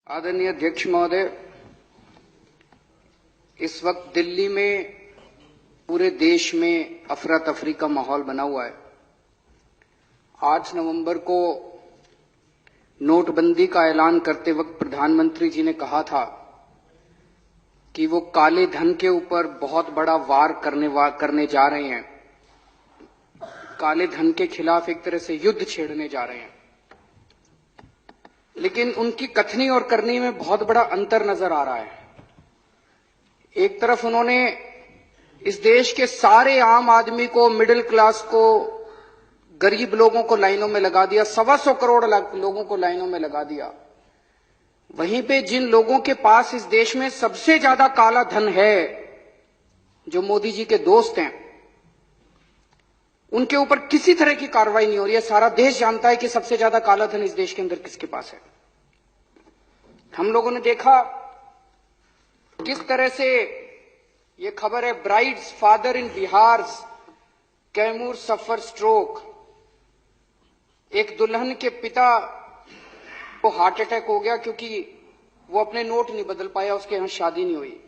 आदरणीय अध्यक्ष महोदय, इस वक्त दिल्ली में पूरे देश में अफरा तफरी का माहौल बना हुआ है। 8 नवंबर को नोटबंदी का ऐलान करते वक्त प्रधानमंत्री जी ने कहा था कि वो काले धन के ऊपर बहुत बड़ा वार करने जा रहे हैं, काले धन के खिलाफ एक तरह से युद्ध छेड़ने जा रहे हैं। लेकिन उनकी कथनी और करनी में बहुत बड़ा अंतर नजर आ रहा है। एक तरफ उन्होंने इस देश के सारे आम आदमी को, मिडिल क्लास को, गरीब लोगों को लाइनों में लगा दिया, 125 करोड़ लोगों को लाइनों में लगा दिया। वहीं पे जिन लोगों के पास इस देश में सबसे ज्यादा काला धन है, जो मोदी जी के दोस्त हैं, उनके ऊपर किसी तरह की कार्रवाई नहीं हो रही है। सारा देश जानता है कि सबसे ज्यादा काला धन इस देश के अंदर किसके पास है। हम लोगों ने देखा किस तरह से ये खबर है, brides father in Bihar Kaimur suffer stroke. एक दुल्हन के पिता को हार्ट अटैक हो गया क्योंकि वो अपने नोट नहीं बदल पाया, उसके यहां शादी नहीं हुई।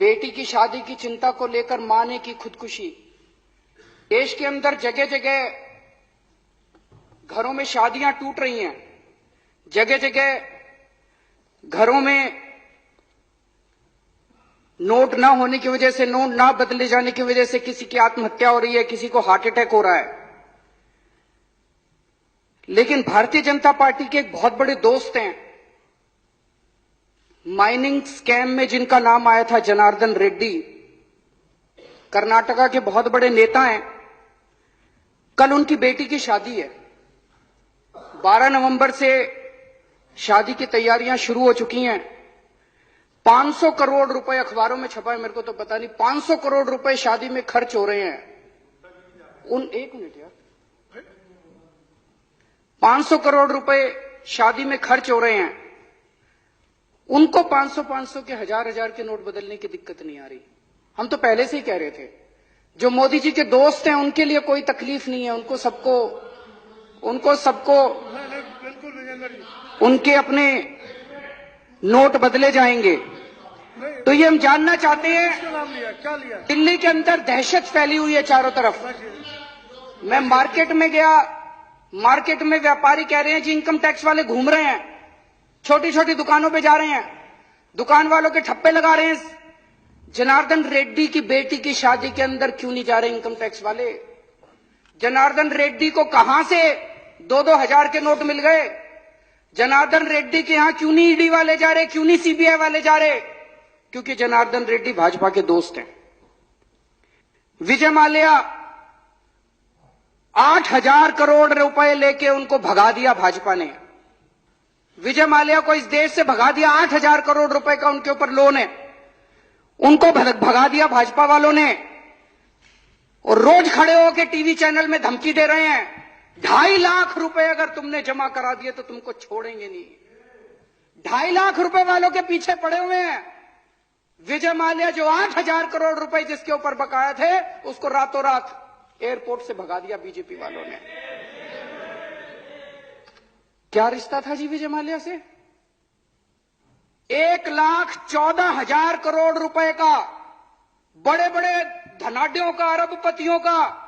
बेटी की शादी की चिंता को लेकर मां ने की खुदकुशी। देश के अंदर जगह जगह घरों में शादियां टूट रही हैं, जगह जगह घरों में नोट ना होने की वजह से, नोट ना बदले जाने की वजह से किसी की आत्महत्या हो रही है, किसी को हार्ट अटैक हो रहा है। लेकिन भारतीय जनता पार्टी के एक बहुत बड़े दोस्त हैं, माइनिंग स्कैम में जिनका नाम आया था, जनार्दन रेड्डी, कर्नाटका के बहुत बड़े नेता हैं। कल उनकी बेटी की शादी है। 12 नवंबर से शादी की तैयारियां शुरू हो चुकी हैं। 500 करोड़ रुपए अखबारों में छपा है, मेरे को तो पता नहीं, 500 करोड़ रुपए शादी में खर्च हो रहे हैं। एक मिनट यार, 500 करोड़ रुपए शादी में खर्च हो रहे हैं। उनको 500 के हजार के नोट बदलने की दिक्कत नहीं आ रही। हम तो पहले से ही कह रहे थे, जो मोदी जी के दोस्त हैं उनके लिए कोई तकलीफ नहीं है, उनको सबको उनके अपने नोट बदले जाएंगे। तो ये हम जानना चाहते हैं, दिल्ली के अंदर दहशत फैली हुई है चारों तरफ। मैं मार्केट में गया, मार्केट में व्यापारी कह रहे हैं जी इनकम टैक्स वाले घूम रहे हैं, छोटी छोटी दुकानों पे जा रहे हैं, दुकान वालों के ठप्पे लगा रहे हैं। जनार्दन रेड्डी की बेटी की शादी के अंदर क्यों नहीं जा रहे इनकम टैक्स वाले? जनार्दन रेड्डी को कहां से 2-2 हजार के नोट मिल गए? जनार्दन रेड्डी के यहां क्यों नहीं ईडी वाले जा रहे, क्यों नहीं सीबीआई वाले जा रहे? क्योंकि जनार्दन रेड्डी भाजपा के दोस्त हैं। विजय माल्या 8,000 करोड़ रुपए लेके उनको भगा दिया भाजपा ने। विजय माल्या को इस देश से भगा दिया, 8,000 करोड़ रुपए का उनके ऊपर लोन है, उनको भगा दिया भाजपा वालों ने। और रोज खड़े होकर टीवी चैनल में धमकी दे रहे हैं, 2.5 लाख रुपए अगर तुमने जमा करा दिए तो तुमको छोड़ेंगे नहीं। 2.5 लाख रुपए वालों के पीछे पड़े हुए हैं। विजय माल्या जो 8,000 करोड़ रुपए जिसके ऊपर बकाया थे, उसको रातों रात एयरपोर्ट से भगा दिया बीजेपी वालों ने। क्या रिश्ता था जी विजय माल्या से? 1,14,000 करोड़ रुपए का, बड़े बड़े धनाढ्यों का, अरबपतियों का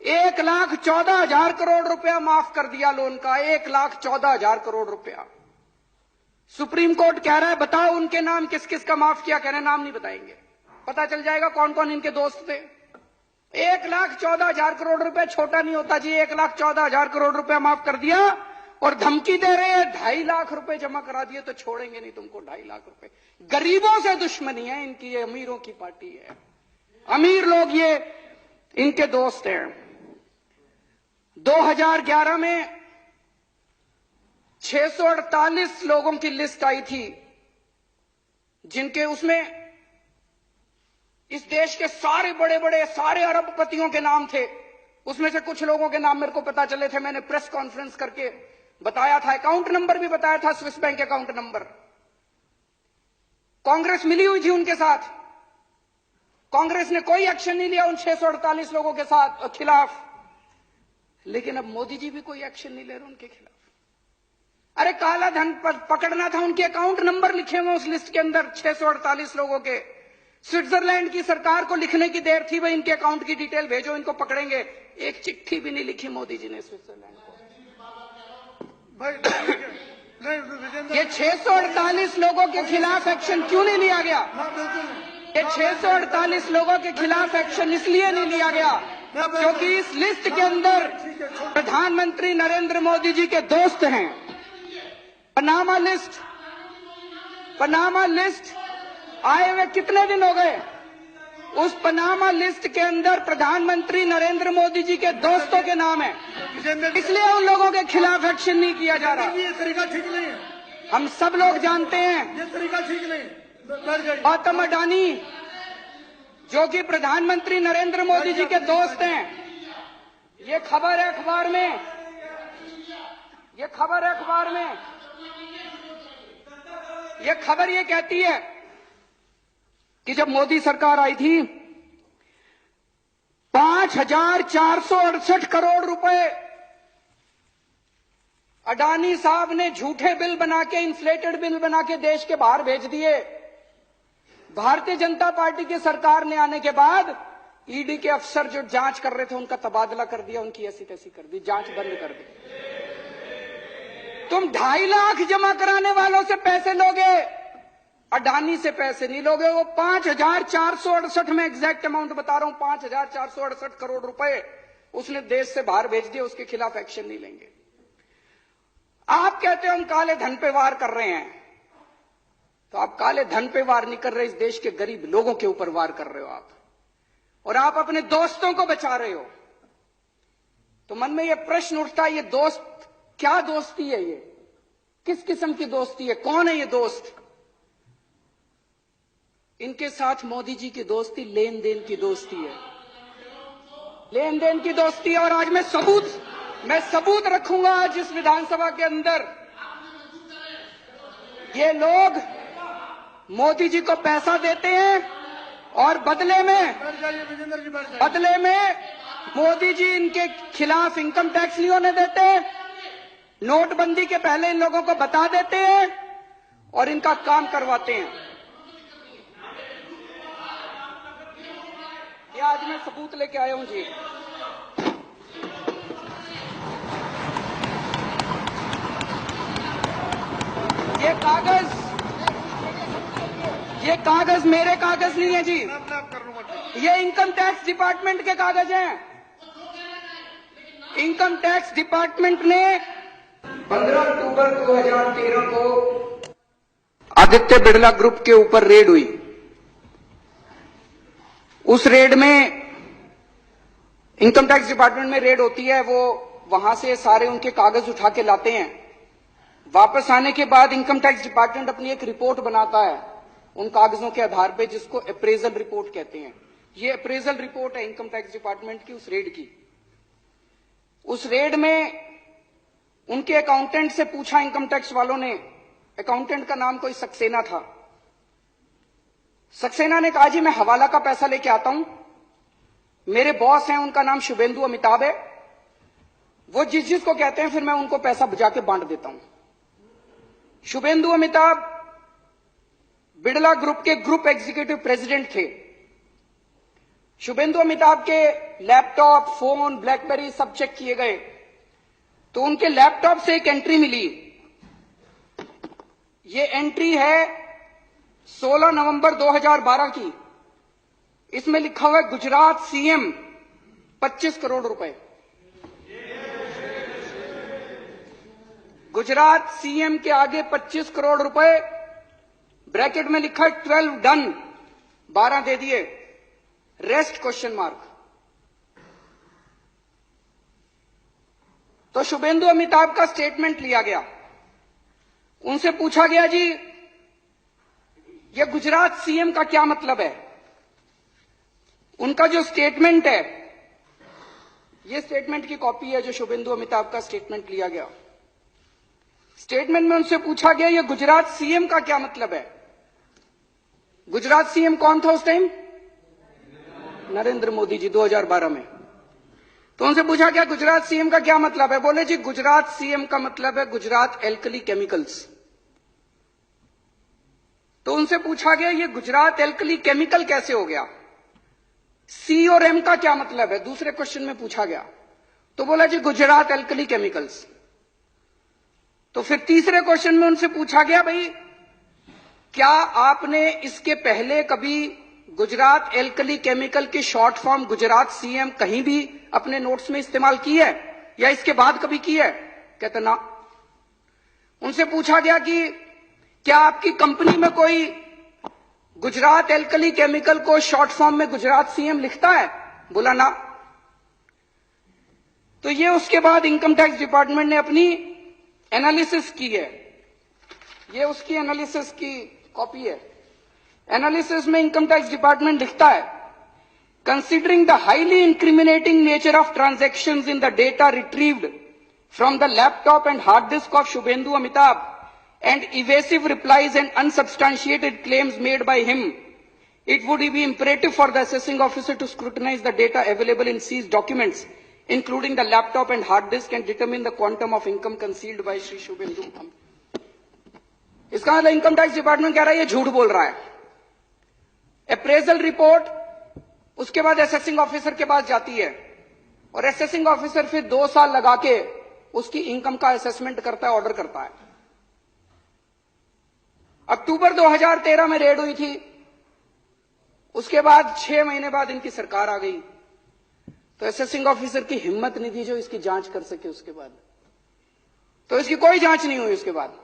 1,14,000 करोड़ रुपया माफ कर दिया लोन का। 1,14,000 करोड़ रुपया। सुप्रीम कोर्ट कह रहा है बताओ उनके नाम किस किस का माफ किया। कह रहे नाम नहीं बताएंगे, पता चल जाएगा कौन कौन इनके दोस्त थे। 1,14,000 करोड़ रुपया छोटा नहीं होता जी। 1,14,000 करोड़ रुपया माफ कर दिया और धमकी दे रहे हैं 2.5 लाख रुपए जमा करा दिए तो छोड़ेंगे नहीं तुमको। 2.5 लाख रुपए। गरीबों से दुश्मनी है इनकी, ये अमीरों की पार्टी है। अमीर लोग ये इनके दोस्त हैं। 2011 में 648 लोगों की लिस्ट आई थी, जिनके उसमें इस देश के सारे बड़े बड़े सारे अरबपतियों के नाम थे। उसमें से कुछ लोगों के नाम मेरे को पता चले थे, मैंने प्रेस कॉन्फ्रेंस करके बताया था, अकाउंट नंबर भी बताया था, Swiss bank account number. Congress मिली हुई थी उनके साथ, कांग्रेस ने कोई एक्शन नहीं लिया उन 648 लोगों के साथ खिलाफ। लेकिन अब मोदी जी भी कोई एक्शन नहीं ले रहे उनके खिलाफ। अरे काला धन पकड़ना था, उनके अकाउंट नंबर लिखे हुए उस लिस्ट के अंदर 648 लोगों के। स्विट्जरलैंड की सरकार को लिखने की देर थी, भाई इनके अकाउंट की डिटेल भेजो, इनको पकड़ेंगे। एक चिट्ठी भी नहीं लिखी मोदी जी ने स्विट्जरलैंड को। ये 648 लोगों के खिलाफ एक्शन क्यों नहीं लिया गया? ये 648 लोगों के खिलाफ एक्शन इसलिए नहीं लिया गया क्योंकि इस लिस्ट के अंदर प्रधानमंत्री नरेंद्र मोदी जी के दोस्त हैं। पनामा लिस्ट आए हुए कितने दिन हो गए? उस पनामा लिस्ट के अंदर प्रधानमंत्री नरेंद्र मोदी जी के दोस्तों के नाम है, इसलिए उन लोगों के खिलाफ एक्शन नहीं किया जा रहा। ये तरीका ठीक नहीं है। हम सब लोग जानते हैं ये तरीका ठीक नहीं। गौतम अडानी जो कि प्रधानमंत्री नरेंद्र मोदी जी के दोस्त हैं, ये खबर है अखबार में, ये खबर ये कहती है कि जब मोदी सरकार आई थी 5,468 करोड़ रुपए अडानी साहब ने झूठे बिल बना के, इन्फ्लेटेड बिल बना के देश के बाहर भेज दिए। भारतीय जनता पार्टी की सरकार ने आने के बाद ईडी के अफसर जो जांच कर रहे थे उनका तबादला कर दिया, उनकी ऐसी तैसी कर दी, जांच बंद कर दी। तुम 2.5 लाख जमा कराने वालों से पैसे लोगे, अडानी से पैसे नहीं लोगे। वो 5,468 में एग्जैक्ट अमाउंट बता रहा हूं, 5,468 करोड़ रुपए उसने देश से बाहर भेज दिए, उसके खिलाफ एक्शन नहीं लेंगे। आप कहते हो हम काले धन पे वार कर रहे हैं, तो आप काले धन पे वार नहीं कर रहे, इस देश के गरीब लोगों के ऊपर वार कर रहे हो आप, और आप अपने दोस्तों को बचा रहे हो। तो मन में यह प्रश्न उठता है, ये दोस्त क्या दोस्ती है? ये किस किस्म की दोस्ती है? कौन है ये दोस्त? इनके साथ मोदी जी की दोस्ती लेन देन की दोस्ती है, लेन देन की दोस्ती है। और आज मैं सबूत रखूंगा आज इस विधानसभा के अंदर। ये लोग मोदी जी को पैसा देते हैं और बदले में मोदी जी इनके खिलाफ इनकम टैक्स नहीं होने देते, नोटबंदी के पहले इन लोगों को बता देते हैं और इनका काम करवाते हैं। ये आज मैं सबूत लेके आया हूं जी। ये कागज मेरे कागज नहीं है जी, ये इनकम टैक्स डिपार्टमेंट के कागज हैं। इनकम टैक्स डिपार्टमेंट ने 15 अक्टूबर 2013 को आदित्य बिड़ला ग्रुप के ऊपर रेड हुई। उस रेड में इनकम टैक्स डिपार्टमेंट में रेड होती है, वो वहां से सारे उनके कागज उठा के लाते हैं। वापस आने के बाद इनकम टैक्स डिपार्टमेंट अपनी एक रिपोर्ट बनाता है उन कागजों के आधार पे, जिसको अप्रेजल रिपोर्ट कहते हैं। ये अप्रेजल रिपोर्ट है इनकम टैक्स डिपार्टमेंट की उस रेड की। उस रेड में उनके अकाउंटेंट से पूछा इनकम टैक्स वालों ने, अकाउंटेंट का नाम कोई सक्सेना था। सक्सेना ने कहा जी मैं हवाला का पैसा लेके आता हूं, मेरे बॉस हैं उनका नाम शुभेंदु अमिताभ है, वो जिसको कहते हैं फिर मैं उनको पैसा जाके बांट देता हूं। शुभेंदु अमिताभ बिड़ला ग्रुप के ग्रुप एग्जीक्यूटिव प्रेसिडेंट थे। शुभेंदु अमिताभ के लैपटॉप, फोन, ब्लैकबेरी सब चेक किए गए, तो उनके लैपटॉप से एक एंट्री मिली। ये एंट्री है 16 नवंबर 2012 की। इसमें लिखा हुआ है गुजरात सीएम 25 करोड़ रुपए। गुजरात सीएम के आगे 25 करोड़ रुपए, ब्रैकेट में लिखा है 12 डन, 12 दे दिए, रेस्ट क्वेश्चन मार्क। तो शुभेंदु अमिताभ का स्टेटमेंट लिया गया, उनसे पूछा गया जी ये गुजरात सीएम का क्या मतलब है? उनका जो स्टेटमेंट है, ये स्टेटमेंट की कॉपी है जो शुभेंदु अमिताभ का स्टेटमेंट लिया गया। स्टेटमेंट में उनसे पूछा गया ये गुजरात सीएम का क्या मतलब है? गुजरात सीएम कौन था उस टाइम? नरेंद्र मोदी जी 2012 में। तो उनसे पूछा गया गुजरात सीएम का क्या मतलब है? बोले जी गुजरात सीएम का मतलब है गुजरात एल्कली केमिकल्स। तो उनसे पूछा गया ये गुजरात एल्कली केमिकल कैसे हो गया? सी और एम का क्या मतलब है? दूसरे क्वेश्चन में पूछा गया। तो बोला जी गुजरात एल्कली केमिकल्स। तो फिर तीसरे क्वेश्चन में उनसे पूछा गया भाई क्या आपने इसके पहले कभी गुजरात एल्कली केमिकल की शॉर्ट फॉर्म गुजरात सीएम कहीं भी अपने नोट्स में इस्तेमाल की है या इसके बाद कभी की है? कहते ना। उनसे पूछा गया कि क्या आपकी कंपनी में कोई गुजरात एल्कली केमिकल को शॉर्ट फॉर्म में गुजरात सीएम लिखता है? बोला ना। तो ये उसके बाद इनकम टैक्स डिपार्टमेंट ने अपनी एनालिसिस की है। ये उसकी एनालिसिस की कॉपी है। एनालिसिस में इनकम टैक्स डिपार्टमेंट लिखता है considering the highly incriminating nature of transactions in the data retrieved from the laptop and hard disk of Shubhendu Amitabh and evasive replies and unsubstantiated claims made by him, it would be imperative for the assessing officer to scrutinize the data available in seized documents, including the laptop and hard disk, and determine the quantum of income concealed by Shri Shubhendu. इसका मतलब income tax department कह रहा है ये झूठ बोल रहा है। अप्रेजल रिपोर्ट उसके बाद असेसिंग ऑफिसर के पास जाती है और असेसिंग ऑफिसर फिर 2 साल लगा के उसकी इनकम का असेसमेंट करता है, ऑर्डर करता है। अक्टूबर 2013 में रेड हुई थी, उसके बाद 6 महीने बाद इनकी सरकार आ गई, तो असेसिंग ऑफिसर की हिम्मत नहीं थी जो इसकी जांच कर सके। उसके बाद तो इसकी कोई जांच नहीं हुई उसके बाद।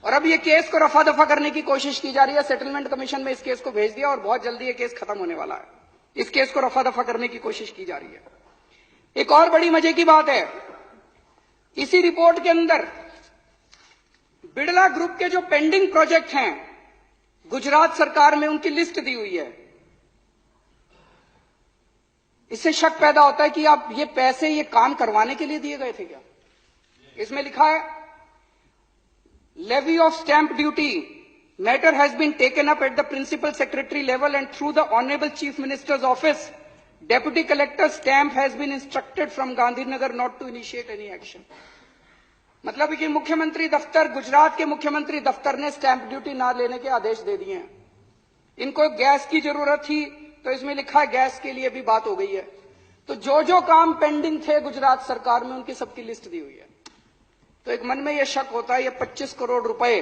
और अब ये केस को रफा दफा करने की कोशिश की जा रही है। सेटलमेंट कमीशन में इस केस को भेज दिया और बहुत जल्दी ये केस खत्म होने वाला है। इस केस को रफा दफा करने की कोशिश की जा रही है। एक और बड़ी मजे की बात है, इसी रिपोर्ट के अंदर बिड़ला ग्रुप के जो पेंडिंग प्रोजेक्ट हैं गुजरात सरकार में, उनकी लिस्ट दी हुई है। इससे शक पैदा होता है कि आप ये पैसे ये काम करवाने के लिए दिए गए थे क्या? इसमें लिखा है levy of stamp duty matter has been taken up at the principal secretary level and through the honourable chief minister's office deputy collector stamp has been instructed from Gandhinagar not to initiate any action. मतलब कि मुख्यमंत्री दफ्तर, गुजरात के मुख्यमंत्री दफ्तर ने stamp duty ना लेने के आदेश दे दिए हैं। इनको गैस की जरूरत थी तो इसमें लिखा है गैस के लिए भी बात हो गई है। तो जो जो काम पेंडिंग थे गुजरात सरकार में उनकी सबकी लिस्ट दी हुई है। तो एक मन में यह शक होता है ये 25 करोड़ रुपए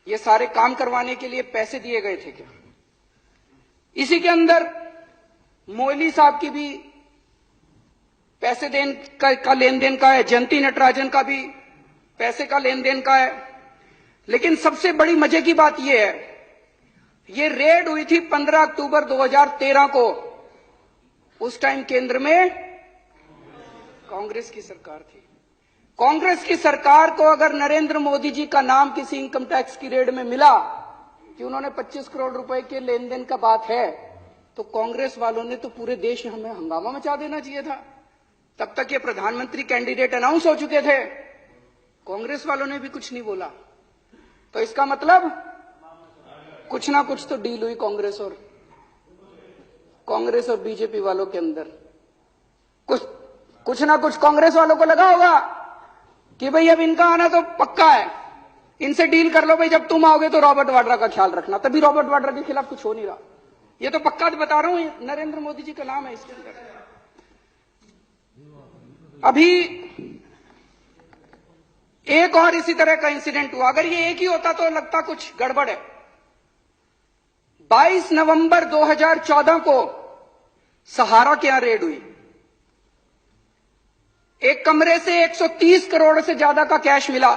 ये सारे काम करवाने के लिए पैसे दिए गए थे क्या? इसी के अंदर मोइली साहब की भी पैसे का लेन देन का है, जयंती नटराजन का भी पैसे का लेन देन का है। लेकिन सबसे बड़ी मजे की बात यह है, ये रेड हुई थी 15 अक्टूबर 2013 को। उस टाइम केंद्र में कांग्रेस की सरकार थी। कांग्रेस की सरकार को अगर नरेंद्र मोदी जी का नाम किसी इनकम टैक्स की रेड में मिला कि उन्होंने 25 करोड़ रुपए के लेन देन का बात है, तो कांग्रेस वालों ने तो पूरे देश में हमें हंगामा मचा देना चाहिए था। तब तक ये प्रधानमंत्री कैंडिडेट अनाउंस हो चुके थे, कांग्रेस वालों ने भी कुछ नहीं बोला। तो इसका मतलब कुछ ना कुछ तो डील हुई कांग्रेस और बीजेपी वालों के अंदर। कुछ ना कुछ कांग्रेस वालों को लगा होगा कि भाई अब इनका आना तो पक्का है, इनसे डील कर लो भाई, जब तुम आओगे तो रॉबर्ट वाड्रा का ख्याल रखना। तभी रॉबर्ट वाड्रा के खिलाफ कुछ हो नहीं रहा। ये तो पक्का बता रहा हूं, नरेंद्र मोदी जी का नाम है इसके अंदर। अभी एक और इसी तरह का इंसिडेंट हुआ। अगर ये एक ही होता तो लगता कुछ गड़बड़ है। 22 नवंबर 2014 को सहारा के यहां रेड हुई। एक कमरे से 130 करोड़ से ज्यादा का कैश मिला।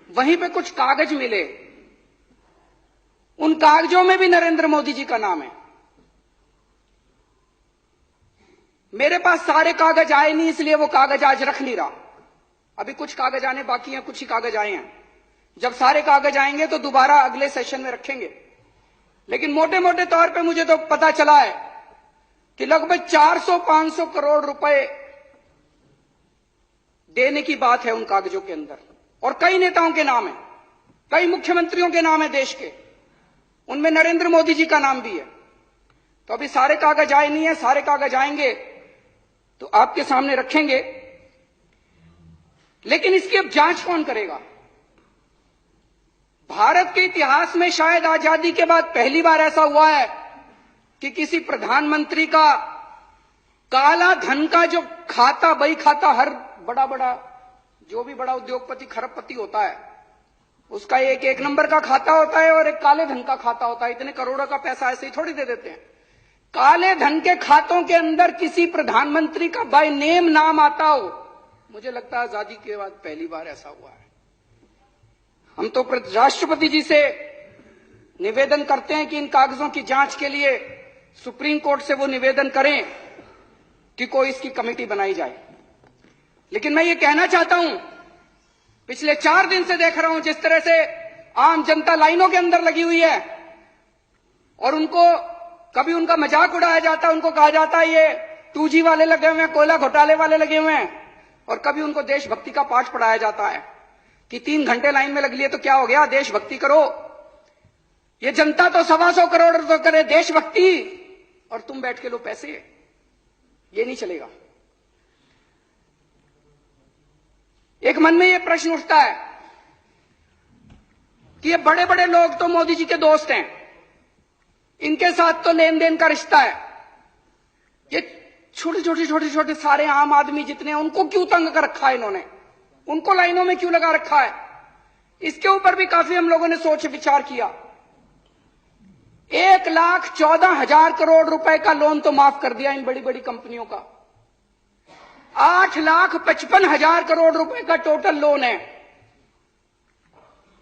वहीं पे कुछ कागज मिले, उन कागजों में भी नरेंद्र मोदी जी का नाम है। मेरे पास सारे कागज आए नहीं, इसलिए वो कागज आज रख नहीं रहा। अभी कुछ कागज आने बाकी हैं, कुछ ही कागज आए हैं। जब सारे कागज आएंगे तो दोबारा अगले सेशन में रखेंगे। लेकिन मोटे मोटे तौर पे मुझे तो पता चला है कि लगभग 400-500 करोड़ रुपए देने की बात है उन कागजों के अंदर। और कई नेताओं के नाम है, कई मुख्यमंत्रियों के नाम है देश के, उनमें नरेंद्र मोदी जी का नाम भी है। तो अभी सारे कागज आए नहीं है, सारे कागज आएंगे तो आपके सामने रखेंगे। लेकिन इसकी अब जांच कौन करेगा? भारत के इतिहास में शायद आजादी के बाद पहली बार ऐसा हुआ है कि किसी प्रधानमंत्री का काला धन का जो खाता, बही खाता, हर बड़ा बड़ा जो भी बड़ा उद्योगपति, खरबपति होता है, उसका एक नंबर का खाता होता है और एक काले धन का खाता होता है। इतने करोड़ों का पैसा ऐसे ही थोड़ी दे देते हैं। काले धन के खातों के अंदर किसी प्रधानमंत्री का बाय नेम नाम आता हो, मुझे लगता है आजादी के बाद पहली बार ऐसा हुआ है। हम तो राष्ट्रपति जी से निवेदन करते हैं कि इन कागजों की जांच के लिए सुप्रीम कोर्ट से वो निवेदन करें कि कोई इसकी कमेटी बनाई जाए। लेकिन मैं ये कहना चाहता हूं, पिछले 4 दिन से देख रहा हूं जिस तरह से आम जनता लाइनों के अंदर लगी हुई है और उनको कभी उनका मजाक उड़ाया जाता है, उनको कहा जाता है ये 2G वाले लगे हुए हैं, कोयला घोटाले वाले लगे हुए हैं, और कभी उनको देशभक्ति का पाठ पढ़ाया जाता है कि 3 घंटे लाइन में लग लिए तो क्या हो गया, देशभक्ति करो। ये जनता तो 125 करोड़ तो करे देशभक्ति और तुम बैठ के लो पैसे। ये नहीं चलेगा। एक मन में ये प्रश्न उठता है कि ये बड़े बड़े लोग तो मोदी जी के दोस्त हैं, इनके साथ तो लेन देन का रिश्ता है। ये छोटे छोटे सारे आम आदमी जितने हैं उनको क्यों तंग कर रखा है इन्होंने, उनको लाइनों में क्यों लगा रखा है? इसके ऊपर भी काफी हम लोगों ने सोच विचार किया। 1,14,000 करोड़ रुपए का लोन तो माफ कर दिया इन बड़ी बड़ी कंपनियों का। 8,55,000 करोड़ रुपए का टोटल लोन है।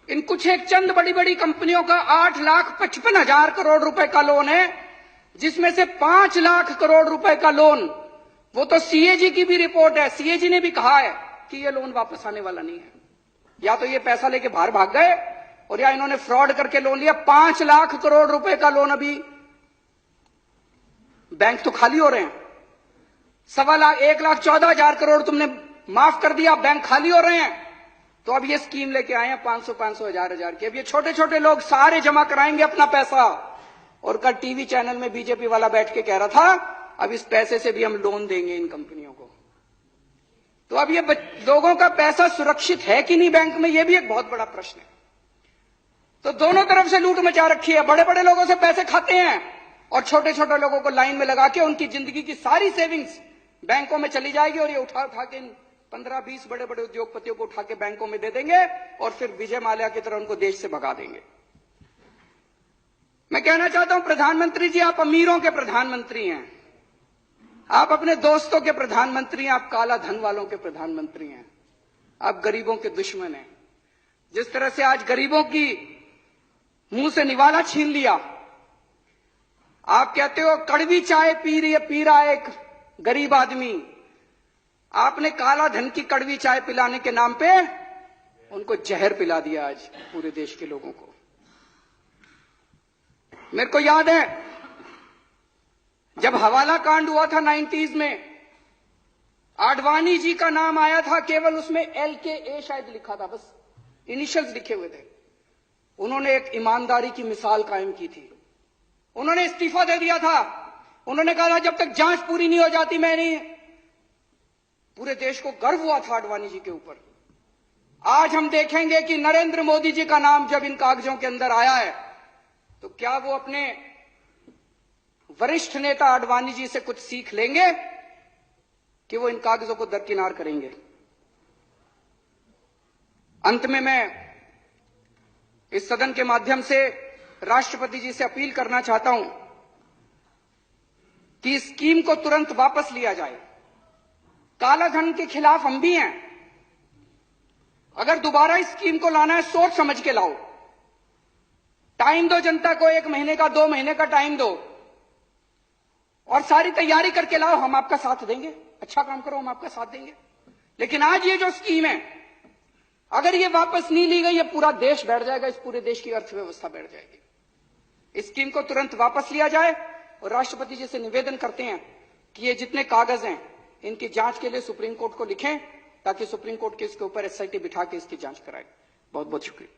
इन कुछ एक चंद बड़ी बड़ी कंपनियों का 8,55,000 करोड़ रुपए का लोन है, जिसमें से 5 लाख करोड़ रुपए का लोन, वो तो सीएजी की भी रिपोर्ट है, सीएजी ने भी कहा है कि ये लोन वापस आने वाला नहीं है। या तो ये पैसा लेके बाहर भाग गए और या इन्होंने फ्रॉड करके लोन लिया। 5 लाख करोड़ रुपए का लोन अभी बैंक तो खाली हो रहे हैं। 1,14,000 करोड़ तुमने माफ कर दिया, बैंक खाली हो रहे हैं। तो अब ये स्कीम लेके आए हैं 500 हजार की। अब ये छोटे छोटे लोग सारे जमा कराएंगे अपना पैसा। और कल टीवी चैनल में बीजेपी वाला बैठ के कह रहा था अब इस पैसे से भी हम लोन देंगे इन कंपनियों को। तो अब ये लोगों का पैसा सुरक्षित है कि नहीं बैंक में, ये भी एक बहुत बड़ा प्रश्न है। तो दोनों तरफ से लूट मचा रखी है। बड़े बड़े लोगों से पैसे खाते हैं और छोटे छोटे लोगों को लाइन में लगा के उनकी जिंदगी की सारी सेविंग्स बैंकों में चली जाएगी और ये उठा के इन 15-20 बड़े बड़े उद्योगपतियों को उठा के बैंकों में दे देंगे और फिर विजय माल्या की तरह उनको देश से भगा देंगे। मैं कहना चाहता हूं प्रधानमंत्री जी, आप अमीरों के प्रधानमंत्री हैं, आप अपने दोस्तों के प्रधानमंत्री हैं, आप काला धन वालों के प्रधानमंत्री हैं, आप गरीबों के दुश्मन हैं। जिस तरह से आज गरीबों की मुंह से निवाला छीन लिया। आप कहते हो कड़वी चाय पी रहा है एक गरीब आदमी, आपने काला धन की कड़वी चाय पिलाने के नाम पे उनको जहर पिला दिया आज पूरे देश के लोगों को। मेरे को याद है जब हवाला कांड हुआ था 90s में, आडवाणी जी का नाम आया था, केवल उसमें LKA शायद लिखा था, बस इनिशियल्स लिखे हुए थे। उन्होंने एक ईमानदारी की मिसाल कायम की थी। उन्होंने इस्तीफा दे दिया था। उन्होंने कहा था जब तक जांच पूरी नहीं हो जाती मैं नहीं। पूरे देश को गर्व हुआ था आडवाणी जी के ऊपर। आज हम देखेंगे कि नरेंद्र मोदी जी का नाम जब इन कागजों के अंदर आया है तो क्या वो अपने वरिष्ठ नेता आडवाणी जी से कुछ सीख लेंगे कि वो इन कागजों को दरकिनार करेंगे। अंत में मैं इस सदन के माध्यम से राष्ट्रपति जी से अपील करना चाहता हूं कि इस स्कीम को तुरंत वापस लिया जाए। काला धन के खिलाफ हम भी हैं। अगर दोबारा इस स्कीम को लाना है सोच समझ के लाओ। टाइम दो जनता को, 1 महीने का, 2 महीने का टाइम दो और सारी तैयारी करके लाओ। हम आपका साथ देंगे, अच्छा काम करो, हम आपका साथ देंगे। लेकिन आज ये जो स्कीम है, अगर ये वापस नहीं ली गई, ये पूरा देश बैठ जाएगा, इस पूरे देश की अर्थव्यवस्था बैठ जाएगी। इस स्कीम को तुरंत वापस लिया जाए और राष्ट्रपति जी से निवेदन करते हैं कि ये जितने कागज हैं इनकी जांच के लिए सुप्रीम कोर्ट को लिखें ताकि सुप्रीम कोर्ट के इसके ऊपर SIT बिठा के इसकी जांच कराए। बहुत बहुत शुक्रिया।